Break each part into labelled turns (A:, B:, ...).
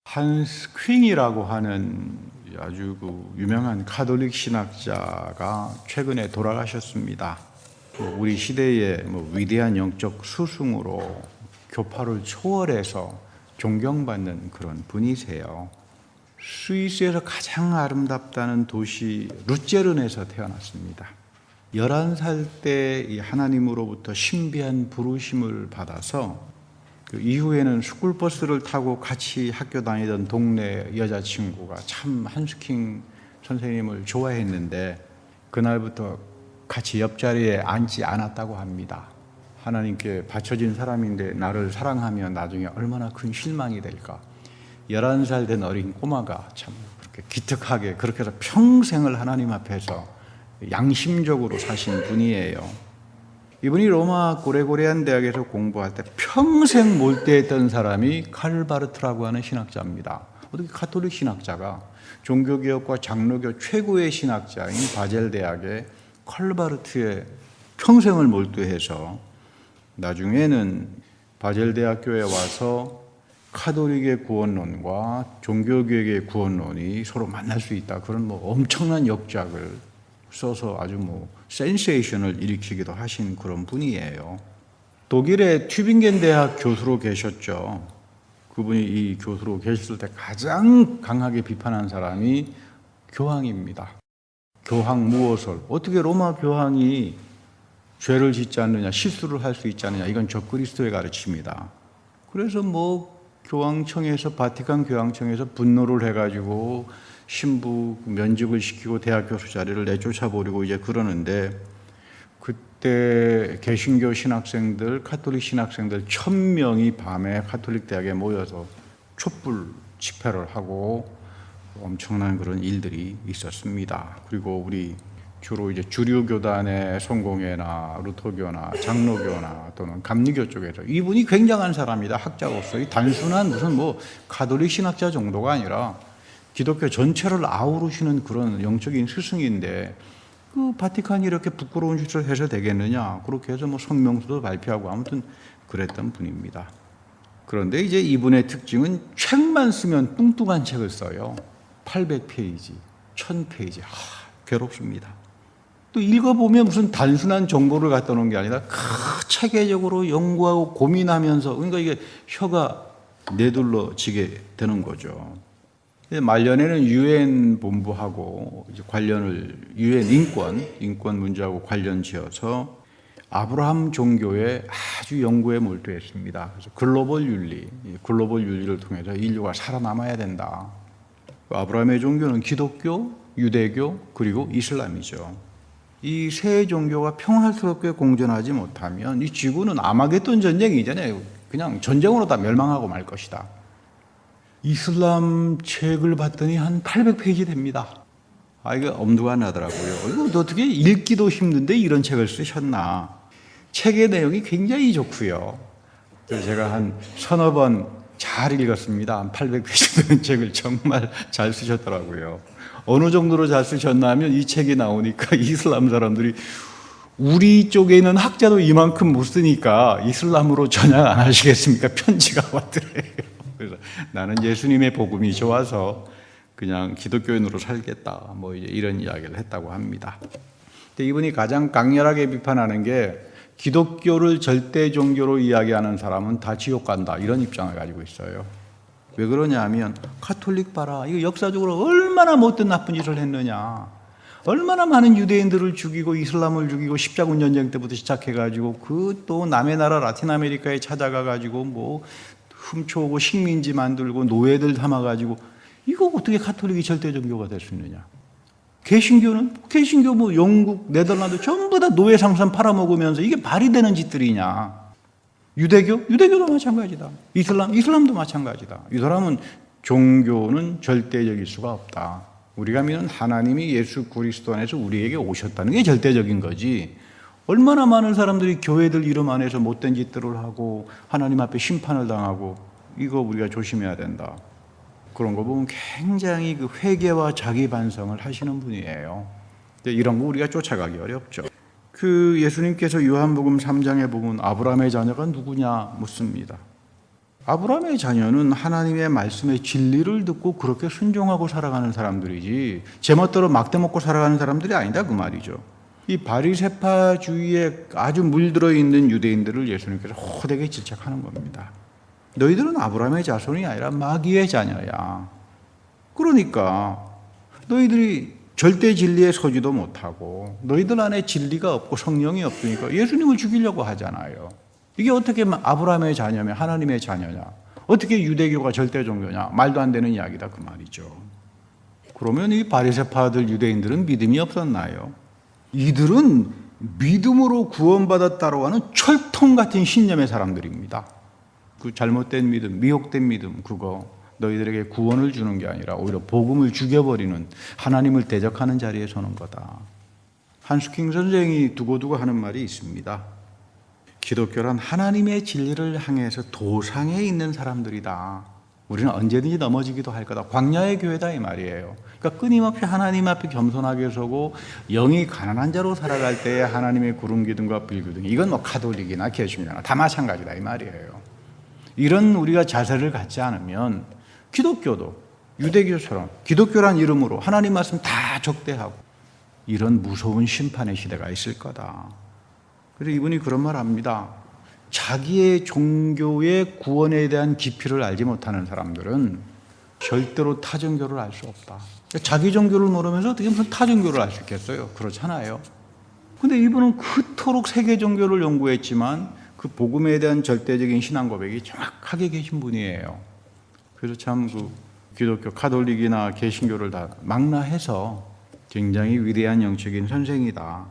A: 한스 퀸이라고 하는 아주 유명한 카톨릭 신학자가 최근에 돌아가셨습니다. 우리 시대의 위대한 영적 스승으로 교파를 초월해서 존경받는 그런 분이세요. 스위스에서 가장 아름답다는 도시 루제른에서 태어났습니다. 11살 때 하나님으로부터 신비한 부르심을 받아서 그 이후에는 스쿨버스를 타고 같이 학교 다니던 동네 여자친구가 참 한스킹 선생님을 좋아했는데 그날부터 같이 옆자리에 앉지 않았다고 합니다. 하나님께 바쳐진 사람인데 나를 사랑하면 나중에 얼마나 큰 실망이 될까. 11살 된 어린 꼬마가 참 그렇게 기특하게 그렇게 해서 평생을 하나님 앞에서 양심적으로 사신 분이에요. 이분이 로마 고레고리안 대학에서 공부할 때 평생 몰두했던 사람이 칼바르트라고 하는 신학자입니다. 어떻게 가톨릭 신학자가 종교개혁과 장로교 최고의 신학자인 바젤 대학의 칼바르트에 평생을 몰두해서 나중에는 바젤 대학교에 와서 카톨릭의 구원론과 종교개혁의 구원론이 서로 만날 수 있다. 그런 엄청난 역작을 써서 아주 센세이션을 일으키기도 하신 그런 분이에요. 독일의 튜빙겐 대학 교수로 계셨죠. 그분이 이 교수로 계셨을 때 가장 강하게 비판한 사람이 교황입니다. 교황 무엇을 어떻게 로마 교황이 죄를 짓지 않느냐, 실수를 할 수 있지 않느냐, 이건 적그리스도의 가르침이다. 그래서 교황청에서 바티칸 교황청에서 분노를 해가지고 신부 면직을 시키고 대학 교수 자리를 내쫓아 버리고 이제 그러는데, 그때 개신교 신학생들, 카톨릭 신학생들 1000명이 밤에 카톨릭 대학에 모여서 촛불 집회를 하고 엄청난 그런 일들이 있었습니다. 그리고 우리 주로 이제 주류 교단의 성공회나 루터교나 장로교나 또는 감리교 쪽에서 이분이 굉장한 사람이다. 학자로서 단순한 무슨 가톨릭 신학자 정도가 아니라 기독교 전체를 아우르시는 그런 영적인 스승인데 그 바티칸이 이렇게 부끄러운 짓을 해서 되겠느냐. 그렇게 해서 성명서도 발표하고 아무튼 그랬던 분입니다. 그런데 이제 이분의 특징은 책만 쓰면 뚱뚱한 책을 써요. 800페이지, 1000페이지. 괴롭습니다. 또 읽어보면 무슨 단순한 정보를 갖다 놓은 게 아니라 체계적으로 연구하고 고민하면서, 그러니까 이게 혀가 내둘러지게 되는 거죠. 말년에는 유엔 본부하고 관련을 유엔 인권 문제하고 관련 지어서 아브라함 종교에 아주 연구에 몰두했습니다. 그래서 글로벌 윤리를 통해서 인류가 살아남아야 된다. 아브라함의 종교는 기독교, 유대교, 그리고 이슬람이죠. 이 세 종교가 평화스럽게 공존하지 못하면 이 지구는 아마겟돈 전쟁이잖아요. 그냥 전쟁으로 다 멸망하고 말 것이다. 이슬람 책을 봤더니 한 800페이지 됩니다. 이거 엄두가 나더라고요. 이거 어떻게 읽기도 힘든데 이런 책을 쓰셨나. 책의 내용이 굉장히 좋고요. 그래서 제가 한 서너 번 잘 읽었습니다. 한 800페이지 되는 책을 정말 잘 쓰셨더라고요. 어느 정도로 잘 쓰셨나 하면 이 책이 나오니까 이슬람 사람들이 우리 쪽에 있는 학자도 이만큼 못 쓰니까 이슬람으로 전향 안 하시겠습니까? 편지가 왔더래요. 그래서 나는 예수님의 복음이 좋아서 그냥 기독교인으로 살겠다. 이제 이런 이야기를 했다고 합니다. 근데 이분이 가장 강렬하게 비판하는 게 기독교를 절대 종교로 이야기하는 사람은 다 지옥 간다. 이런 입장을 가지고 있어요. 왜 그러냐 하면 가톨릭 봐라. 이거 역사적으로 얼마나 못된 나쁜 짓을 했느냐. 얼마나 많은 유대인들을 죽이고 이슬람을 죽이고 십자군 전쟁 때부터 시작해가지고 그 또 남의 나라 라틴 아메리카에 찾아가가지고 훔쳐오고 식민지 만들고 노예들 삼아가지고 이거 어떻게 가톨릭이 절대 종교가 될 수 있느냐. 개신교 영국, 네덜란드 전부 다 노예 상선 팔아먹으면서 이게 말이 되는 짓들이냐. 유대교도 마찬가지다. 이슬람도 마찬가지다. 이 사람은 종교는 절대적일 수가 없다. 우리가 믿는 하나님이 예수 그리스도 안에서 우리에게 오셨다는 게 절대적인 거지. 얼마나 많은 사람들이 교회들 이름 안에서 못된 짓들을 하고 하나님 앞에 심판을 당하고, 이거 우리가 조심해야 된다. 그런 거 보면 굉장히 회개와 자기 반성을 하시는 분이에요. 이런 거 우리가 쫓아가기 어렵죠. 예수님께서 요한복음 3장에 보면 아브라함의 자녀가 누구냐 묻습니다. 아브라함의 자녀는 하나님의 말씀의 진리를 듣고 그렇게 순종하고 살아가는 사람들이지 제멋대로 막대 먹고 살아가는 사람들이 아니다 그 말이죠. 이 바리새파주의에 아주 물들어 있는 유대인들을 예수님께서 호되게 질책하는 겁니다. 너희들은 아브라함의 자손이 아니라 마귀의 자녀야. 그러니까 너희들이 절대 진리에 서지도 못하고 너희들 안에 진리가 없고 성령이 없으니까 예수님을 죽이려고 하잖아요. 이게 어떻게 아브라함의 자녀며 하나님의 자녀냐? 어떻게 유대교가 절대 종교냐? 말도 안 되는 이야기다 그 말이죠. 그러면 이 바리새파들 유대인들은 믿음이 없었나요? 이들은 믿음으로 구원받았다고 하는 철통 같은 신념의 사람들입니다. 그 잘못된 믿음, 미혹된 믿음, 그거 너희들에게 구원을 주는 게 아니라 오히려 복음을 죽여버리는, 하나님을 대적하는 자리에 서는 거다. 한스킹 선생이 두고두고 하는 말이 있습니다. 기독교란 하나님의 진리를 향해서 도상에 있는 사람들이다. 우리는 언제든지 넘어지기도 할 거다. 광야의 교회다 이 말이에요. 그러니까 끊임없이 하나님 앞에 겸손하게 서고 영이 가난한 자로 살아갈 때에 하나님의 구름 기둥과 불 기둥, 이건 뭐 가톨릭이나 개신교나 다 마찬가지다 이 말이에요. 이런 우리가 자세를 갖지 않으면 기독교도 유대교처럼 기독교란 이름으로 하나님 말씀 다 적대하고 이런 무서운 심판의 시대가 있을 거다. 그래서 이분이 그런 말 합니다. 자기의 종교의 구원에 대한 깊이를 알지 못하는 사람들은 절대로 타 종교를 알 수 없다. 자기 종교를 모르면서 어떻게 무슨 타 종교를 알 수 있겠어요? 그렇잖아요. 근데 이분은 그토록 세계 종교를 연구했지만 그 복음에 대한 절대적인 신앙 고백이 정확하게 계신 분이에요. 그래서 참 그 기독교 가톨릭이나 개신교를 다 망라해서 굉장히 위대한 영적인 선생이다.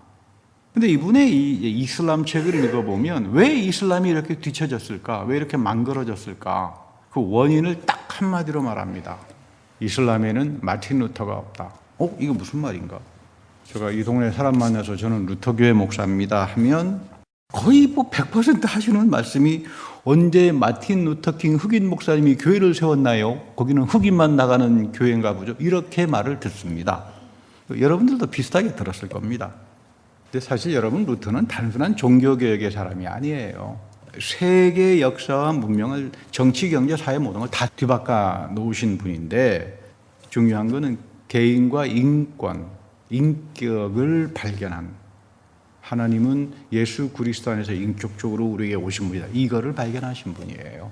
A: 근데 이분의 이 이슬람 책을 읽어보면 왜 이슬람이 이렇게 뒤처졌을까? 왜 이렇게 망가져졌을까? 그 원인을 딱 한마디로 말합니다. 이슬람에는 마틴 루터가 없다. 이거 무슨 말인가? 제가 이 동네 사람 만나서 저는 루터교회 목사입니다 하면 거의 뭐 100% 하시는 말씀이 언제 마틴 루터킹 흑인 목사님이 교회를 세웠나요? 거기는 흑인만 나가는 교회인가 보죠. 이렇게 말을 듣습니다. 여러분들도 비슷하게 들었을 겁니다. 근데 사실 여러분, 루터는 단순한 종교개혁의 사람이 아니에요. 세계 역사와 문명을, 정치, 경제, 사회 모든 걸 다 뒤바꿔 놓으신 분인데 중요한 거는 개인과 인권, 인격을 발견한, 하나님은 예수 그리스도 안에서 인격적으로 우리에게 오신 분이다. 이거를 발견하신 분이에요.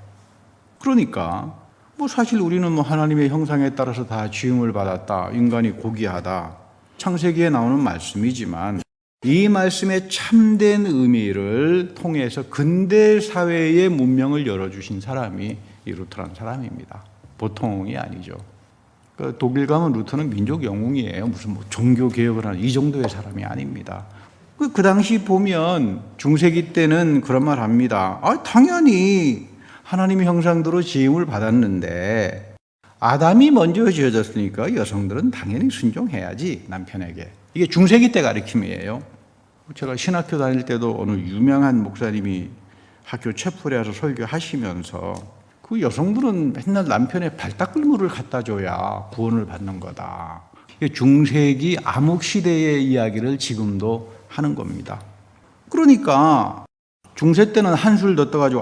A: 그러니까 뭐 사실 우리는 뭐 하나님의 형상에 따라서 다 지음을 받았다. 인간이 고귀하다. 창세기에 나오는 말씀이지만 이 말씀의 참된 의미를 통해서 근대 사회의 문명을 열어주신 사람이 이 루터라는 사람입니다. 보통이 아니죠. 그러니까 독일 가면 루터는 민족 영웅이에요. 무슨 뭐 종교 개혁을 하는 이 정도의 사람이 아닙니다. 그 당시 보면 중세기 때는 그런 말 합니다. 당연히 하나님의 형상대로 지음을 받았는데 아담이 먼저 지어졌으니까 여성들은 당연히 순종해야지 남편에게. 이게 중세기 때 가르침이에요. 제가 신학교 다닐 때도 어느 유명한 목사님이 학교 채플에 와서 설교하시면서 그 여성들은 맨날 남편의 발 닦을 물을 갖다 줘야 구원을 받는 거다. 중세기 암흑 시대의 이야기를 지금도 하는 겁니다. 그러니까 중세 때는 한술 더 떠가지고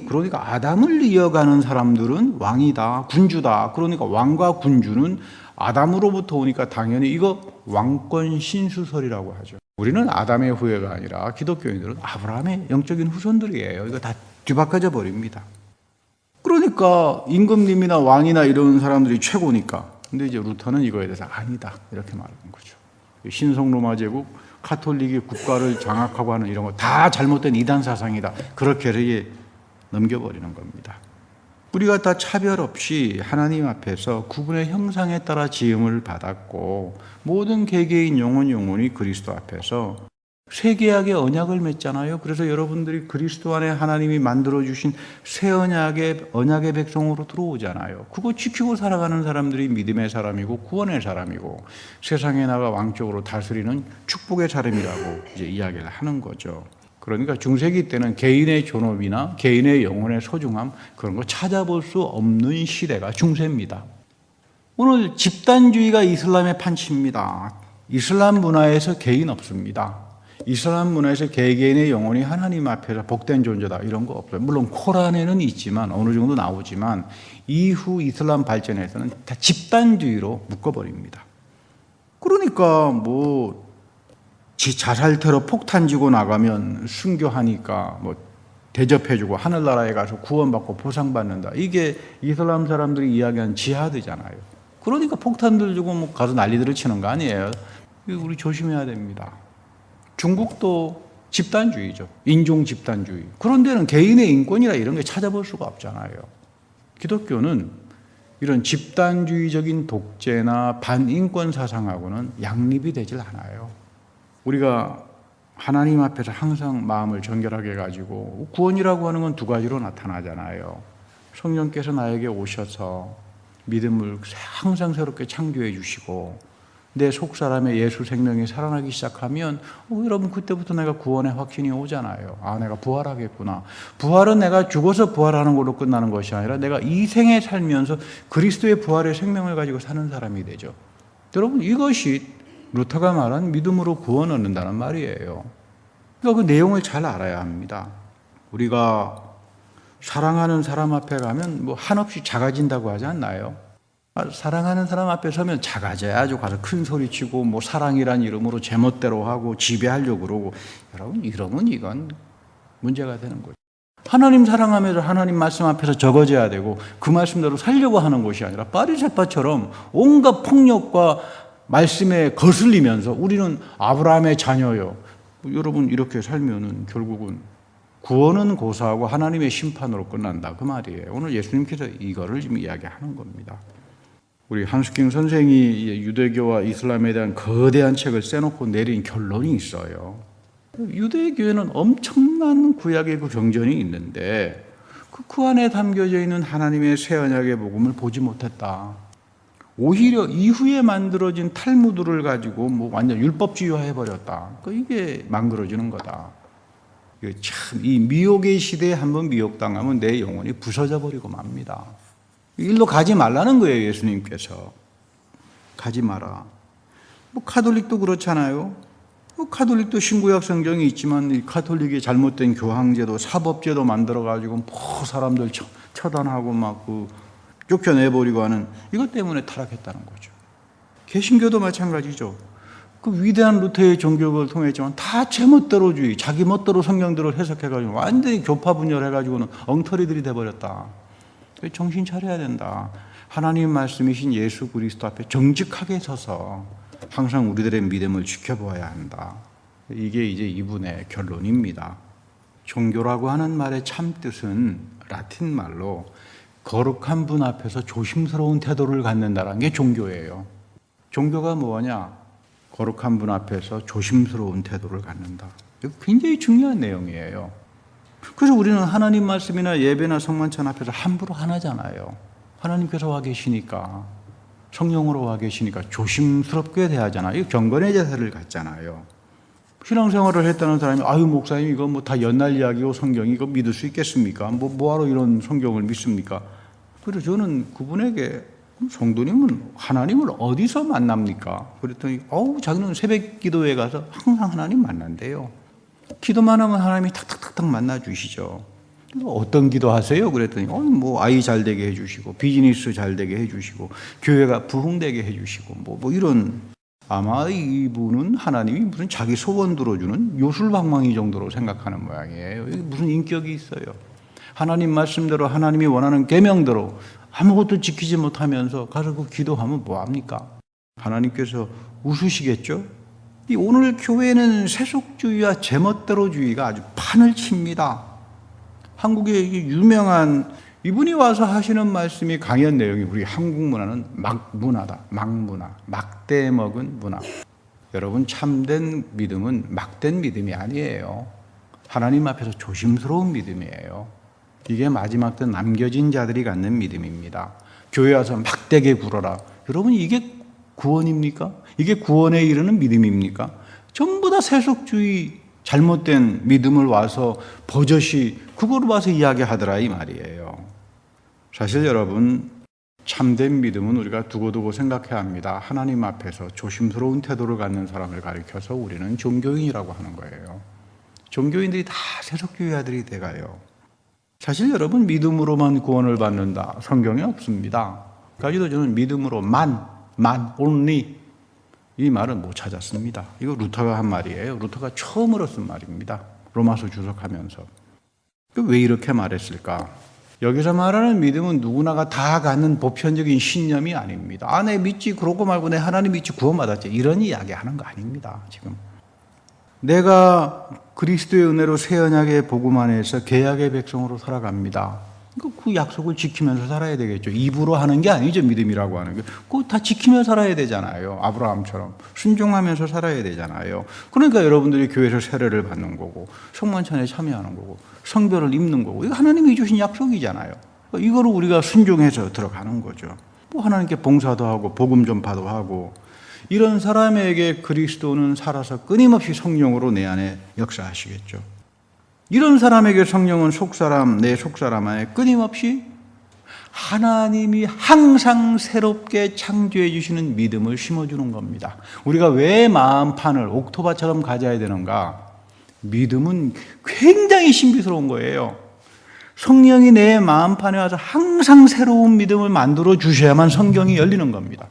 A: 그러니까 아담을 이어가는 사람들은 왕이다, 군주다. 그러니까 왕과 군주는 아담으로부터 오니까 당연히 이거 왕권 신수설이라고 하죠. 우리는 아담의 후예가 아니라 기독교인들은 아브라함의 영적인 후손들이에요. 이거 다 뒤바꿔져 버립니다. 그러니까 임금님이나 왕이나 이런 사람들이 최고니까. 근데 이제 루터는 이거에 대해서 아니다, 이렇게 말하는 거죠. 신성 로마 제국, 카톨릭이 국가를 장악하고 하는 이런 거 다 잘못된 이단 사상이다. 그렇게 이렇게 넘겨버리는 겁니다. 우리가 다 차별 없이 하나님 앞에서 그분의 형상에 따라 지음을 받았고 모든 개개인 영혼이 그리스도 앞에서 새 계약의 언약을 맺잖아요. 그래서 여러분들이 그리스도 안에 하나님이 만들어주신 새 언약의 백성으로 들어오잖아요. 그거 지키고 살아가는 사람들이 믿음의 사람이고 구원의 사람이고 세상에 나가 왕적으로 다스리는 축복의 사람이라고 이제 이야기를 하는 거죠. 그러니까 중세기 때는 개인의 존엄이나 개인의 영혼의 소중함, 그런 거 찾아볼 수 없는 시대가 중세입니다. 오늘 집단주의가 이슬람의 판치입니다. 이슬람 문화에서 개인 없습니다. 이슬람 문화에서 개개인의 영혼이 하나님 앞에서 복된 존재다 이런 거 없어요. 물론 코란에는 있지만 어느 정도 나오지만 이후 이슬람 발전에서는 다 집단주의로 묶어버립니다. 그러니까 뭐 자살 테러 폭탄 지고 나가면 순교하니까 뭐 대접해주고 하늘나라에 가서 구원받고 보상받는다. 이게 이슬람 사람들이 이야기한 지하드잖아요. 그러니까 폭탄들 주고 뭐 가서 난리들을 치는 거 아니에요. 이거 우리 조심해야 됩니다. 중국도 집단주의죠. 인종 집단주의. 그런 데는 개인의 인권이라 이런 게 찾아볼 수가 없잖아요. 기독교는 이런 집단주의적인 독재나 반인권 사상하고는 양립이 되질 않아요. 우리가 하나님 앞에서 항상 마음을 정결하게 해가지고 구원이라고 하는 건 두 가지로 나타나잖아요. 성령께서 나에게 오셔서 믿음을 항상 새롭게 창조해 주시고 내 속사람의 예수 생명이 살아나기 시작하면 여러분 그때부터 내가 구원의 확신이 오잖아요. 아, 내가 부활하겠구나. 부활은 내가 죽어서 부활하는 걸로 끝나는 것이 아니라 내가 이 생에 살면서 그리스도의 부활의 생명을 가지고 사는 사람이 되죠. 여러분 이것이 루터가 말한 믿음으로 구원 얻는다는 말이에요. 그러니까 그 내용을 잘 알아야 합니다. 우리가 사랑하는 사람 앞에 가면 뭐 한없이 작아진다고 하지 않나요? 사랑하는 사람 앞에 서면 작아져야죠. 가서 큰 소리 치고 뭐 사랑이란 이름으로 제멋대로 하고 지배하려고 그러고 여러분 이러면 이건 문제가 되는 거죠. 하나님 사랑하면서 하나님 말씀 앞에서 적어져야 되고 그 말씀대로 살려고 하는 것이 아니라 바리새파처럼 온갖 폭력과 말씀에 거슬리면서 우리는 아브라함의 자녀요. 여러분 이렇게 살면은 결국은 구원은 고사하고 하나님의 심판으로 끝난다 그 말이에요. 오늘 예수님께서 이거를 지금 이야기하는 겁니다. 우리 한스킹 선생이 유대교와 이슬람에 대한 거대한 책을 써놓고 내린 결론이 있어요. 유대교에는 엄청난 구약의 그 경전이 있는데 그 안에 담겨져 있는 하나님의 새 언약의 복음을 보지 못했다. 오히려 이후에 만들어진 탈무드를 가지고 뭐 완전 율법주의화 해버렸다. 이게 망그러지는 거다. 참, 이 미혹의 시대에 한번 미혹당하면 내 영혼이 부서져 버리고 맙니다. 일로 가지 말라는 거예요, 예수님께서. 가지 마라. 뭐 카톨릭도 그렇잖아요. 뭐 카톨릭도 신구약 성경이 있지만 이 카톨릭의 잘못된 교황제도, 사법제도 만들어가지고 뭐 사람들 처단하고 막 쫓겨내버리고 하는 이것 때문에 타락했다는 거죠. 개신교도 마찬가지죠. 그 위대한 루터의 종교를 통했지만 다 제멋대로주의, 자기 멋대로 성경들을 해석해가지고 완전히 교파 분열해가지고는 엉터리들이 돼버렸다. 정신 차려야 된다. 하나님 말씀이신 예수 그리스도 앞에 정직하게 서서 항상 우리들의 믿음을 지켜보아야 한다. 이게 이제 이분의 결론입니다. 종교라고 하는 말의 참뜻은 라틴 말로 거룩한 분 앞에서 조심스러운 태도를 갖는다는 게 종교예요. 종교가 뭐냐? 거룩한 분 앞에서 조심스러운 태도를 갖는다. 이거 굉장히 중요한 내용이에요. 그래서 우리는 하나님 말씀이나 예배나 성만찬 앞에서 함부로 안 하잖아요. 하나님께서 와 계시니까, 성령으로 와 계시니까 조심스럽게 대하잖아요. 이 경건의 자세를 갖잖아요. 신앙생활을 했다는 사람이 아유 목사님 이거 뭐 다 옛날 이야기고 성경이 이거 믿을 수 있겠습니까? 뭐하러 이런 성경을 믿습니까? 그래서 저는 그분에게 성도님은 하나님을 어디서 만납니까? 그랬더니 자기는 새벽 기도에 가서 항상 하나님 만난대요. 기도만 하면 하나님이 탁탁탁탁 만나 주시죠. 어떤 기도 하세요? 그랬더니 뭐 아이 잘 되게 해주시고 비즈니스 잘 되게 해주시고 교회가 부흥되게 해주시고 뭐 이런. 아마 이분은 하나님이 무슨 자기 소원 들어주는 요술방망이 정도로 생각하는 모양이에요. 무슨 인격이 있어요. 하나님 말씀대로 하나님이 원하는 계명대로 아무것도 지키지 못하면서 가서 그 기도하면 뭐합니까? 하나님께서 웃으시겠죠? 오늘 교회는 세속주의와 제멋대로주의가 아주 판을 칩니다. 한국의 유명한 이분이 와서 하시는 말씀이 강연 내용이 우리 한국 문화는 막문화다. 막문화. 막대 먹은 문화. 여러분 참된 믿음은 막된 믿음이 아니에요. 하나님 앞에서 조심스러운 믿음이에요. 이게 마지막 때 남겨진 자들이 갖는 믿음입니다. 교회 와서 막대게 굴어라. 여러분 이게 구원입니까? 이게 구원에 이르는 믿음입니까? 전부 다 세속주의 잘못된 믿음을 와서 버젓이 그걸 와서 이야기하더라 이 말이에요. 사실 여러분 참된 믿음은 우리가 두고두고 생각해야 합니다. 하나님 앞에서 조심스러운 태도를 갖는 사람을 가리켜서 우리는 종교인이라고 하는 거예요. 종교인들이 다 세속주의 아들이 돼가요. 사실 여러분, 믿음으로만 구원을 받는다, 성경에 없습니다. 까지도 저는 믿음으로만, only 이 말은 못 찾았습니다. 이거 루터가 한 말이에요. 루터가 처음으로 쓴 말입니다. 로마서 주석하면서. 왜 이렇게 말했을까? 여기서 말하는 믿음은 누구나가 다 갖는 보편적인 신념이 아닙니다. 내 믿지, 그러고 말고 내 하나님 믿지 구원받았지, 이런 이야기 하는 거 아닙니다. 지금 내가 그리스도의 은혜로 새 언약의 복음 안에서 계약의 백성으로 살아갑니다. 그 약속을 지키면서 살아야 되겠죠. 입으로 하는 게 아니죠. 믿음이라고 하는 게. 그거 다 지키며 살아야 되잖아요. 아브라함처럼 순종하면서 살아야 되잖아요. 그러니까 여러분들이 교회에서 세례를 받는 거고, 성만찬에 참여하는 거고, 성별을 입는 거고, 이거 하나님이 주신 약속이잖아요. 이거를 우리가 순종해서 들어가는 거죠. 하나님께 봉사도 하고 복음 전파도 하고, 이런 사람에게 그리스도는 살아서 끊임없이 성령으로 내 안에 역사하시겠죠. 이런 사람에게 성령은 속사람, 내 속사람 안에 끊임없이 하나님이 항상 새롭게 창조해 주시는 믿음을 심어주는 겁니다. 우리가 왜 마음판을 옥토바처럼 가져야 되는가? 믿음은 굉장히 신비스러운 거예요. 성령이 내 마음판에 와서 항상 새로운 믿음을 만들어 주셔야만 성경이 열리는 겁니다.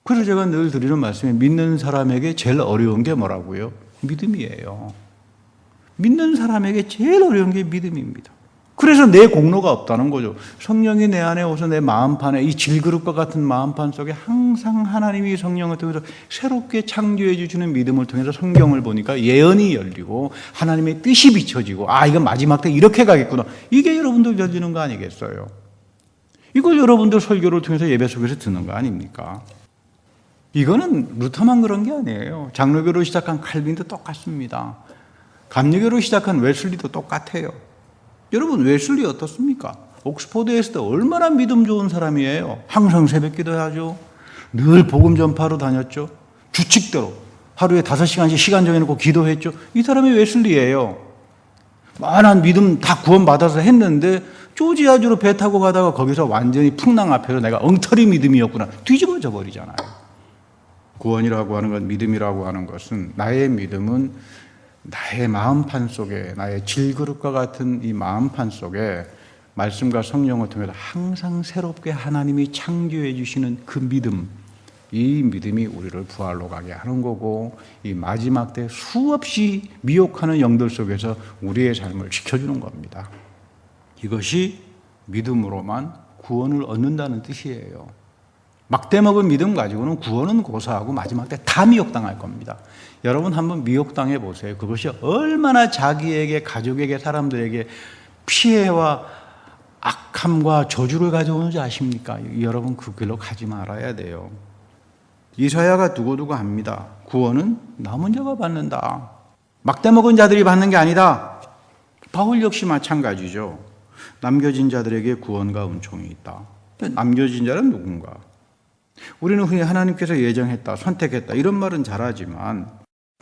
A: 그래서 제가 늘 드리는 말씀이, 믿는 사람에게 제일 어려운 게 뭐라고요? 믿음이에요. 믿는 사람에게 제일 어려운 게 믿음입니다. 그래서 내 공로가 없다는 거죠. 성령이 내 안에 오서 내 마음판에, 이 질그릇과 같은 마음판 속에 항상 하나님이 성령을 통해서 새롭게 창조해 주시는 믿음을 통해서 성경을 보니까 예언이 열리고 하나님의 뜻이 비춰지고, 이건 마지막 때 이렇게 가겠구나, 이게 여러분들 열리는 거 아니겠어요? 이걸 여러분들 설교를 통해서 예배 속에서 듣는 거 아닙니까? 이거는 루터만 그런 게 아니에요. 장로교로 시작한 칼빈도 똑같습니다. 감리교로 시작한 웨슬리도 똑같아요. 여러분, 웨슬리 어떻습니까? 옥스포드에서도 얼마나 믿음 좋은 사람이에요. 항상 새벽 기도하죠. 늘 복음 전파로 다녔죠. 규칙대로 하루에 5시간씩 시간 정해놓고 기도했죠. 이 사람이 웨슬리예요. 많은 믿음 다 구원받아서 했는데 조지아주로 배 타고 가다가 거기서 완전히 풍랑 앞에서 내가 엉터리 믿음이었구나, 뒤집어져 버리잖아요. 구원이라고 하는 것, 믿음이라고 하는 것은, 나의 믿음은 나의 마음판 속에, 나의 질그릇과 같은 이 마음판 속에 말씀과 성령을 통해서 항상 새롭게 하나님이 창조해 주시는 그 믿음, 이 믿음이 우리를 부활로 가게 하는 거고, 이 마지막 때 수없이 미혹하는 영들 속에서 우리의 삶을 지켜주는 겁니다. 이것이 믿음으로만 구원을 얻는다는 뜻이에요. 막대먹은 믿음 가지고는 구원은 고사하고 마지막 때 다 미혹당할 겁니다. 여러분 한번 미혹당해 보세요. 그것이 얼마나 자기에게, 가족에게, 사람들에게 피해와 악함과 저주를 가져오는지 아십니까? 여러분 그 길로 가지 말아야 돼요. 이사야가 두고두고 합니다. 구원은 남은 자가 받는다. 막대먹은 자들이 받는 게 아니다. 바울 역시 마찬가지죠. 남겨진 자들에게 구원과 은총이 있다. 남겨진 자는 누군가? 우리는 흔히 하나님께서 예정했다, 선택했다, 이런 말은 잘하지만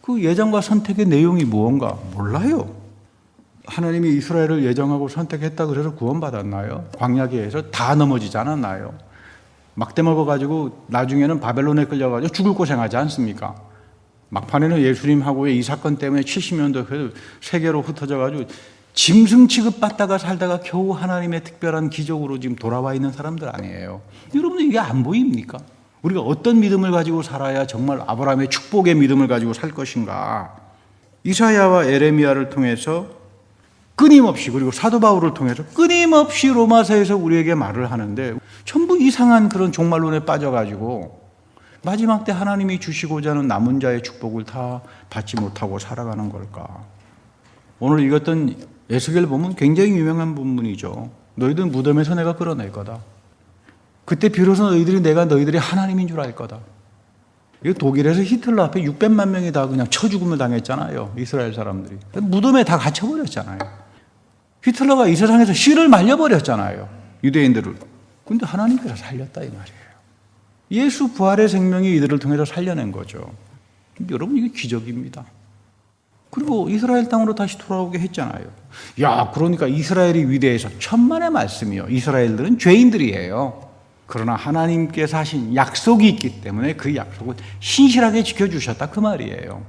A: 그 예정과 선택의 내용이 무언가 몰라요. 하나님이 이스라엘을 예정하고 선택했다 그래서 구원받았나요? 광야기에서 다 넘어지지 않았나요? 막대 먹어가지고 나중에는 바벨론에 끌려가지고 죽을 고생하지 않습니까? 막판에는 예수님하고의 이 사건 때문에 70년도 세계로 흩어져가지고 짐승 취급받다가 살다가 겨우 하나님의 특별한 기적으로 지금 돌아와 있는 사람들 아니에요. 여러분 이게 안 보입니까? 우리가 어떤 믿음을 가지고 살아야 정말 아브라함의 축복의 믿음을 가지고 살 것인가? 이사야와 에레미야를 통해서 끊임없이, 그리고 사도 바울을 통해서 끊임없이 로마서에서 우리에게 말을 하는데 전부 이상한 그런 종말론에 빠져가지고 마지막 때 하나님이 주시고자 하는 남은 자의 축복을 다 받지 못하고 살아가는 걸까? 오늘 읽었던 에스겔 보면 굉장히 유명한 본문이죠. 너희들 무덤에서 내가 끌어낼 거다. 그때 비로소 너희들이 하나님인 줄 알 거다. 이거 독일에서 히틀러 앞에 600만 명이 다 그냥 처죽음을 당했잖아요. 이스라엘 사람들이. 무덤에 다 갇혀버렸잖아요. 히틀러가 이 세상에서 씨를 말려버렸잖아요. 유대인들을. 근데 하나님께서 살렸다 이 말이에요. 예수 부활의 생명이 이들을 통해서 살려낸 거죠. 여러분 이게 기적입니다. 그리고 이스라엘 땅으로 다시 돌아오게 했잖아요. 그러니까 이스라엘이 위대해서 천만의 말씀이요. 이스라엘들은 죄인들이에요. 그러나 하나님께서 하신 약속이 있기 때문에 그 약속을 신실하게 지켜주셨다 그 말이에요.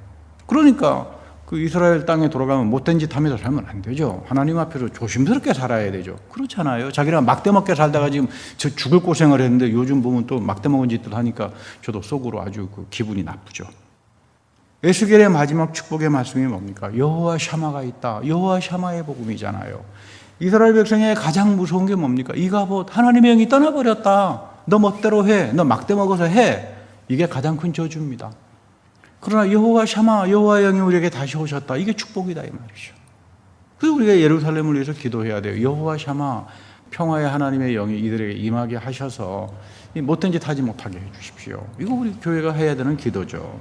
A: 그러니까 그 이스라엘 땅에 돌아가면 못된 짓 하면서 살면 안 되죠. 하나님 앞에서 조심스럽게 살아야 되죠. 그렇잖아요. 자기랑 막대 먹게 살다가 지금 저 죽을 고생을 했는데 요즘 보면 또 막대 먹은 짓들 하니까 저도 속으로 아주 그 기분이 나쁘죠. 에스겔의 마지막 축복의 말씀이 뭡니까? 여호와 샤마가 있다. 여호와 샤마의 복음이잖아요. 이스라엘 백성의 가장 무서운 게 뭡니까? 이가봇 하나님의 영이 떠나버렸다. 너 멋대로 해. 너 막대 먹어서 해. 이게 가장 큰 저주입니다. 그러나 여호와 샤마, 여호와 영이 우리에게 다시 오셨다. 이게 축복이다 이 말이죠. 그래서 우리가 예루살렘을 위해서 기도해야 돼요. 여호와 샤마, 평화의 하나님의 영이 이들에게 임하게 하셔서 못된 짓 하지 못하게 해주십시오. 이거 우리 교회가 해야 되는 기도죠.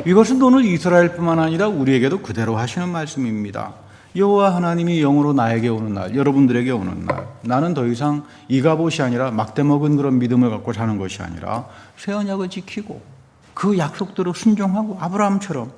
A: 이것은 오늘 이스라엘뿐만 아니라 우리에게도 그대로 하시는 말씀입니다. 여호와 하나님이 영으로 나에게 오는 날, 여러분들에게 오는 날, 나는 더 이상 이가봇이 아니라 막대 먹은 그런 믿음을 갖고 사는 것이 아니라 새 언약을 지키고 그 약속대로 순종하고 아브라함처럼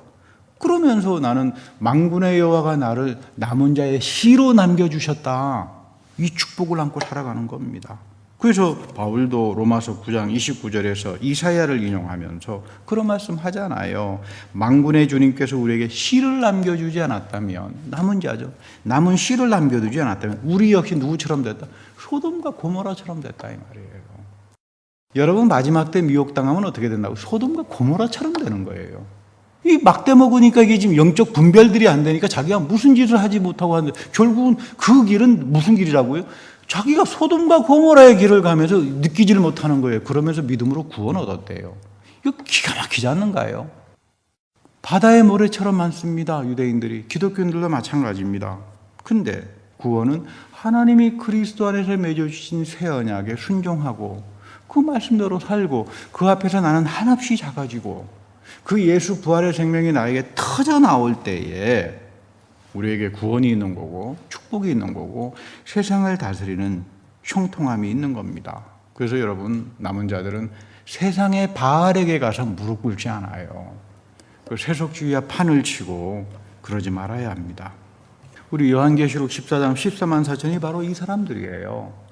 A: 그러면서 나는 만군의 여호와가 나를 남은 자의 씨로 남겨주셨다. 이 축복을 안고 살아가는 겁니다. 그래서 바울도 로마서 9장 29절에서 이사야를 인용하면서 그런 말씀 하잖아요. 만군의 주님께서 우리에게 씨를 남겨주지 않았다면, 남은 자죠. 남은 씨를 남겨두지 않았다면 우리 역시 누구처럼 됐다? 소돔과 고모라처럼 됐다 이 말이에요. 여러분 마지막 때 미혹당하면 어떻게 된다고? 소돔과 고모라처럼 되는 거예요. 이 막대 먹으니까 이게 지금 영적 분별들이 안 되니까 자기가 무슨 짓을 하지 못하고 하는데 결국은 그 길은 무슨 길이라고요? 자기가 소돔과 고모라의 길을 가면서 느끼지를 못하는 거예요. 그러면서 믿음으로 구원 얻었대요. 이거 기가 막히지 않는가요? 바다의 모래처럼 많습니다. 유대인들이. 기독교인들도 마찬가지입니다. 근데 구원은 하나님이 그리스도 안에서 맺어주신 새 언약에 순종하고 그 말씀대로 살고 그 앞에서 나는 한없이 작아지고 그 예수 부활의 생명이 나에게 터져 나올 때에 우리에게 구원이 있는 거고 축복이 있는 거고 세상을 다스리는 형통함이 있는 겁니다. 그래서 여러분 남은 자들은 세상의 바알에게 가서 무릎 꿇지 않아요. 그 세속주의와 판을 치고 그러지 말아야 합니다. 우리 요한계시록 14장 14만 4천이 바로 이 사람들이에요.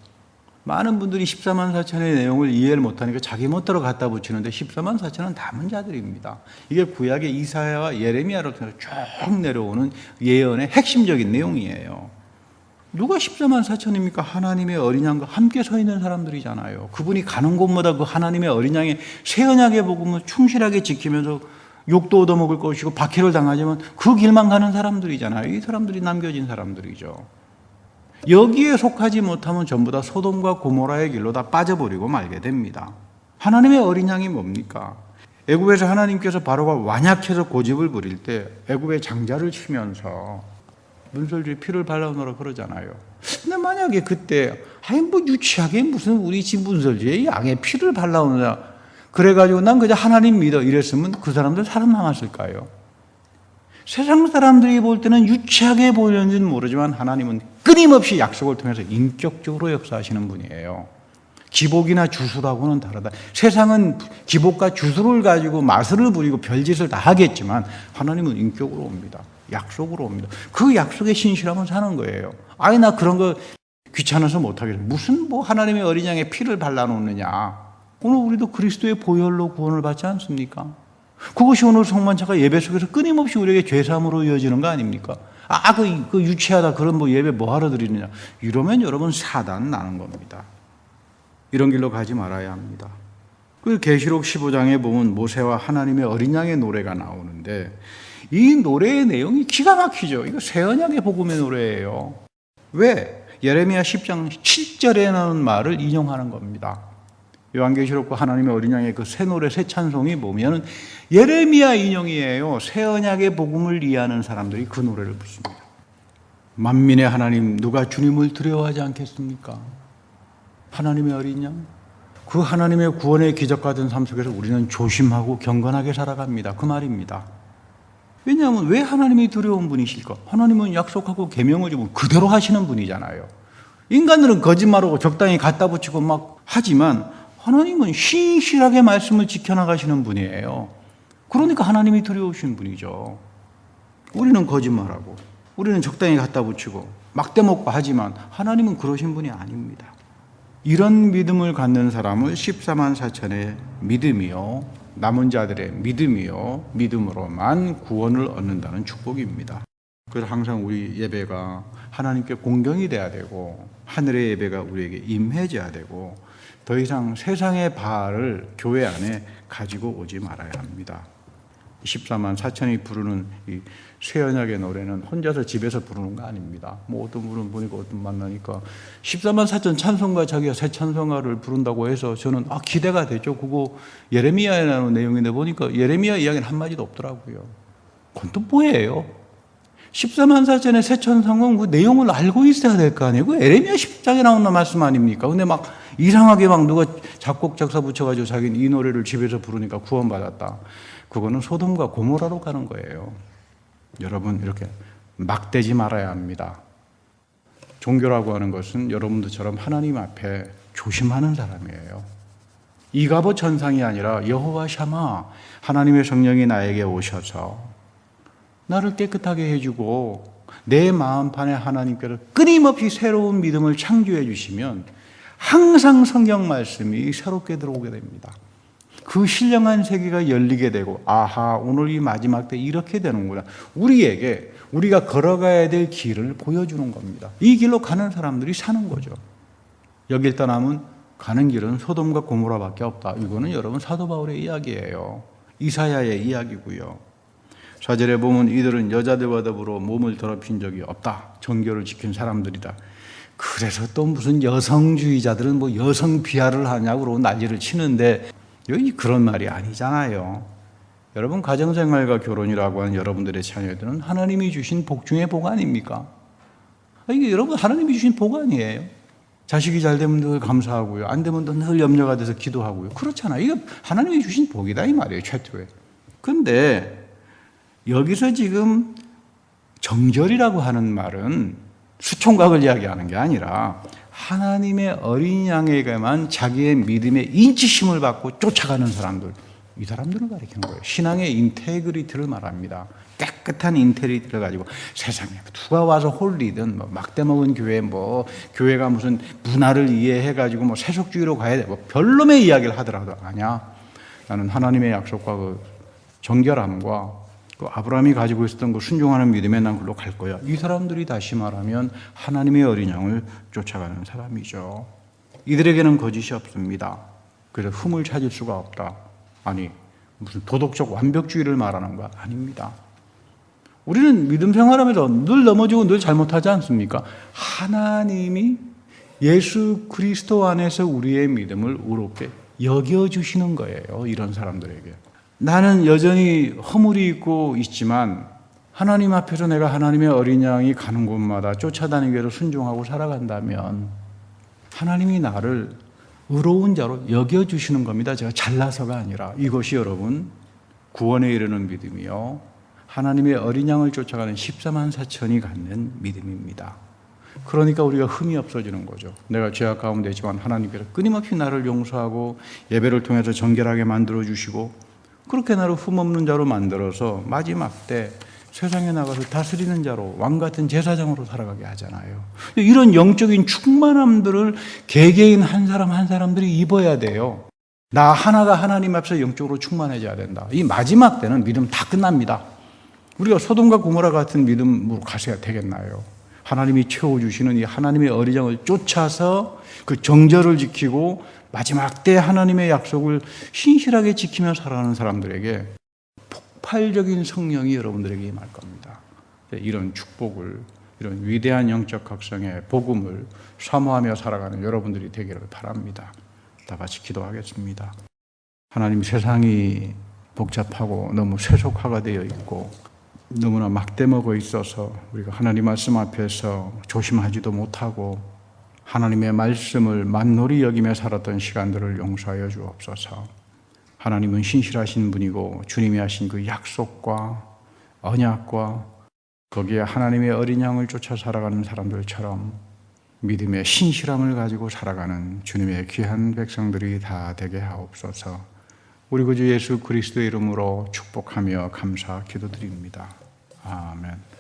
A: 많은 분들이 14만 4천의 내용을 이해를 못하니까 자기 멋대로 갖다 붙이는데 14만 4천은 남은 자들입니다. 이게 구약의 이사야와 예레미야로 쭉 내려오는 예언의 핵심적인 내용이에요. 누가 14만 4천입니까? 하나님의 어린 양과 함께 서 있는 사람들이잖아요. 그분이 가는 곳마다 그 하나님의 어린 양의 새 언약의 복음을 충실하게 지키면서 욕도 얻어먹을 것이고 박해를 당하지만 그 길만 가는 사람들이잖아요. 이 사람들이 남겨진 사람들이죠. 여기에 속하지 못하면 전부 다 소돔과 고모라의 길로 다 빠져버리고 말게 됩니다. 하나님의 어린 양이 뭡니까? 애굽에서 하나님께서 바로가 완약해서 고집을 부릴 때 애굽의 장자를 치면서 문설주에 피를 발라놓으라 그러잖아요. 근데 만약에 그때 뭐 유치하게 무슨 우리 집 문설주에 양의 피를 발라놓으라 그래가지고 난 그저 하나님 믿어 이랬으면 그 사람들 살아남았을까요? 세상 사람들이 볼 때는 유치하게 보이는지는 모르지만 하나님은 끊임없이 약속을 통해서 인격적으로 역사하시는 분이에요. 기복이나 주술하고는 다르다. 세상은 기복과 주술을 가지고 마술을 부리고 별짓을 다 하겠지만 하나님은 인격으로 옵니다. 약속으로 옵니다. 그 약속에 신실하면 사는 거예요. 아니 나 그런 거 귀찮아서 못하겠어요. 무슨 뭐 하나님의 어린 양의 피를 발라놓느냐. 오늘 우리도 그리스도의 보혈로 구원을 받지 않습니까? 그것이 오늘 성만차가 예배 속에서 끊임없이 우리에게 죄사함으로 이어지는 거 아닙니까? 그 유치하다. 그런 뭐 예배 뭐하러 드리느냐. 이러면 여러분 사단 나는 겁니다. 이런 길로 가지 말아야 합니다. 그 계시록 15장에 보면 모세와 하나님의 어린 양의 노래가 나오는데 이 노래의 내용이 기가 막히죠. 이거 새 언약의 복음의 노래예요. 왜? 예레미야 10장 7절에 나오는 말을 인용하는 겁니다. 요한계시록과 하나님의 어린 양의 그 새 노래 새 찬송이 보면 예레미야 인용이에요. 새 언약의 복음을 이해하는 사람들이 그 노래를 부릅니다. 만민의 하나님 누가 주님을 두려워하지 않겠습니까? 하나님의 어린 양. 그 하나님의 구원의 기적 같은 삶 속에서 우리는 조심하고 경건하게 살아갑니다. 그 말입니다. 왜냐하면 왜 하나님이 두려운 분이실까? 하나님은 약속하고 계명을 주면 그대로 하시는 분이잖아요. 인간들은 거짓말하고 적당히 갖다 붙이고 막 하지만 하나님은 신실하게 말씀을 지켜나가시는 분이에요. 그러니까 하나님이 두려우신 분이죠. 우리는 거짓말하고 우리는 적당히 갖다 붙이고 막대먹고 하지만 하나님은 그러신 분이 아닙니다. 이런 믿음을 갖는 사람은 14만 4천의 믿음이요, 남은 자들의 믿음이요, 믿음으로만 구원을 얻는다는 축복입니다. 그래서 항상 우리 예배가 하나님께 공경이 돼야 되고 하늘의 예배가 우리에게 임해져야 되고 더 이상 세상의 바알을 교회 안에 가지고 오지 말아야 합니다. 14만 4천이 부르는 이 쇠언약의 노래는 혼자서 집에서 부르는 거 아닙니다. 뭐 어떤 분은 보니까 어떤 만나니까 14만 4천 찬송가 자기가 새 찬송가를 부른다고 해서 저는 기대가 되죠. 그거 예레미야에 나오는 내용인데 보니까 예레미야 이야기는 한마디도 없더라고요. 그건 또 뭐예요? 14만 4천의 새 찬송은 그 내용을 알고 있어야 될 거 아니에요. 그 예레미야 10장에 나오는 말씀 아닙니까? 근데 막 이상하게 막 누가 작곡 작사 붙여가지고 자기는 이 노래를 집에서 부르니까 구원받았다. 그거는 소돔과 고모라로 가는 거예요. 여러분, 이렇게 막대지 말아야 합니다. 종교라고 하는 것은 여러분들처럼 하나님 앞에 조심하는 사람이에요. 이가보 천상이 아니라 여호와 샤마, 하나님의 성령이 나에게 오셔서 나를 깨끗하게 해주고 내 마음판에 하나님께서 끊임없이 새로운 믿음을 창조해 주시면 항상 성경 말씀이 새롭게 들어오게 됩니다. 그 신령한 세계가 열리게 되고, 아하, 오늘 이 마지막 때 이렇게 되는구나. 우리에게 우리가 걸어가야 될 길을 보여주는 겁니다. 이 길로 가는 사람들이 사는 거죠. 여길 떠나면 가는 길은 소돔과 고모라밖에 없다. 이거는 여러분 사도 바울의 이야기예요. 이사야의 이야기고요. 4절에 보면 이들은 여자들과 더불어 몸을 더럽힌 적이 없다. 정결을 지킨 사람들이다. 그래서 또 무슨 여성주의자들은 뭐 여성 비하를 하냐고 난리를 치는데 여기 그런 말이 아니잖아요. 여러분, 가정생활과 결혼이라고 하는 여러분들의 자녀들은 하나님이 주신 복 중의 복 아닙니까? 이게 여러분 하나님이 주신 복 아니에요? 자식이 잘 되면 늘 감사하고요. 안 되면 늘 염려가 돼서 기도하고요. 그렇잖아요. 이거 하나님이 주신 복이다 이 말이에요. 최초에. 그런데 여기서 지금 정절이라고 하는 말은 수총각을 이야기하는 게 아니라 하나님의 어린 양에게만 자기의 믿음의 인치심을 받고 쫓아가는 사람들, 이 사람들을 가리키는 거예요. 신앙의 인테그리티를 말합니다. 깨끗한 인테그리티를 가지고 세상에 누가 와서 홀리든 뭐 막대 먹은 교회, 뭐 교회가 무슨 문화를 이해해가지고 뭐 세속주의로 가야 돼, 뭐 별놈의 이야기를 하더라도 아니야. 나는 하나님의 약속과 그 정결함과 그 아브라함이 가지고 있었던 그 순종하는 믿음에 난 글로 갈 거야. 이 사람들이 다시 말하면 하나님의 어린 양을 쫓아가는 사람이죠. 이들에게는 거짓이 없습니다. 그래서 흠을 찾을 수가 없다. 아니, 무슨 도덕적 완벽주의를 말하는 거 아닙니다. 우리는 믿음 생활하면서 늘 넘어지고 늘 잘못하지 않습니까? 하나님이 예수 그리스도 안에서 우리의 믿음을 의롭게 여겨주시는 거예요. 이런 사람들에게. 나는 여전히 허물이 있고 있지만 하나님 앞에서 내가 하나님의 어린 양이 가는 곳마다 쫓아다니기로 순종하고 살아간다면 하나님이 나를 의로운 자로 여겨주시는 겁니다. 제가 잘나서가 아니라. 이것이 여러분 구원에 이르는 믿음이요, 하나님의 어린 양을 쫓아가는 14만 4천이 갖는 믿음입니다. 그러니까 우리가 흠이 없어지는 거죠. 내가 죄악 가운데 있지만 하나님께서 끊임없이 나를 용서하고 예배를 통해서 정결하게 만들어주시고 그렇게 나를 흠없는 자로 만들어서 마지막 때 세상에 나가서 다스리는 자로, 왕같은 제사장으로 살아가게 하잖아요. 이런 영적인 충만함들을 개개인 한 사람 한 사람들이 입어야 돼요. 나 하나가 하나님 앞에서 영적으로 충만해져야 된다. 이 마지막 때는 믿음 다 끝납니다. 우리가 소돔과 고모라 같은 믿음으로 가셔야 되겠나요? 하나님이 채워주시는 이 하나님의 어린 양을 쫓아서 그 정절을 지키고 마지막 때 하나님의 약속을 신실하게 지키며 살아가는 사람들에게 폭발적인 성령이 여러분들에게 임할 겁니다. 이런 축복을, 이런 위대한 영적 각성의 복음을 사모하며 살아가는 여러분들이 되기를 바랍니다. 다 같이 기도하겠습니다. 하나님, 세상이 복잡하고 너무 세속화가 되어 있고 너무나 막대먹어 있어서 우리가 하나님 말씀 앞에서 조심하지도 못하고 하나님의 말씀을 만놀이 여기며 살았던 시간들을 용서하여 주옵소서. 하나님은 신실하신 분이고 주님이 하신 그 약속과 언약과 거기에 하나님의 어린 양을 쫓아 살아가는 사람들처럼 믿음의 신실함을 가지고 살아가는 주님의 귀한 백성들이 다 되게 하옵소서. 우리 구주 예수 그리스도의 이름으로 축복하며 감사 기도드립니다. 아멘.